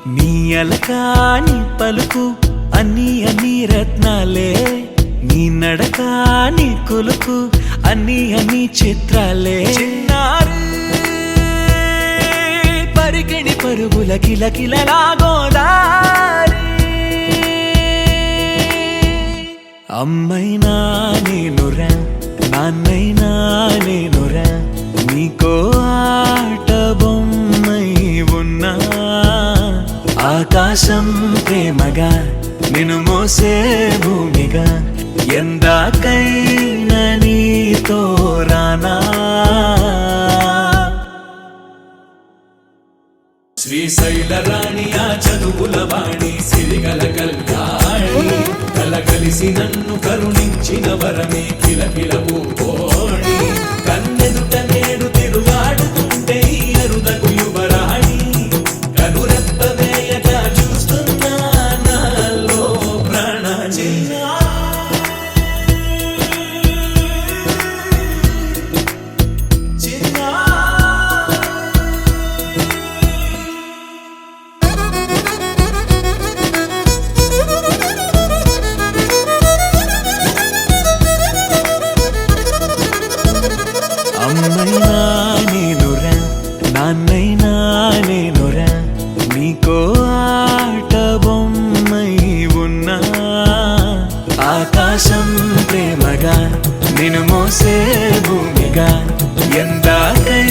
నీ అలకాని పలుకు అన్ని అన్ని రత్నాలే, నీ నడక నీ కొలుకు అన్ని అన్ని చిత్రాలే. చిన్నారి పరికిణి పరుగుల కిలకిలలా గోదారి, అమ్మైనా నేనురా నాన్నైనా నేనురా, నీకో ఆట బొమ్మై ఉన్నా. ఆకాశం ప్రేమగా నిన్ను మోసే భూమిగా, ఎందాకైనా నీతో రానా. శ్రీశైల రాణి ఆ చదువుల వాణి, సిరిగల కళ్యాణి, కలగలిసి నన్ను కరుణించిన వరమే కిలకిల పూకోణి. కన్నెదుట నేడు తిరుగాడుతుంటే ఈ అరుదకు యువరాణి, కనురెప్ప వేయగా చూస్తున్నా నాలో ప్రాణ. అమ్మైనా నేనురా నాన్నైనా నేనురా, నీకో ఆట బొమ్మై ఉన్నా. ఆకాశం ప్రేమగా నిన్ను మోసే భూమిగా, ఎందాకై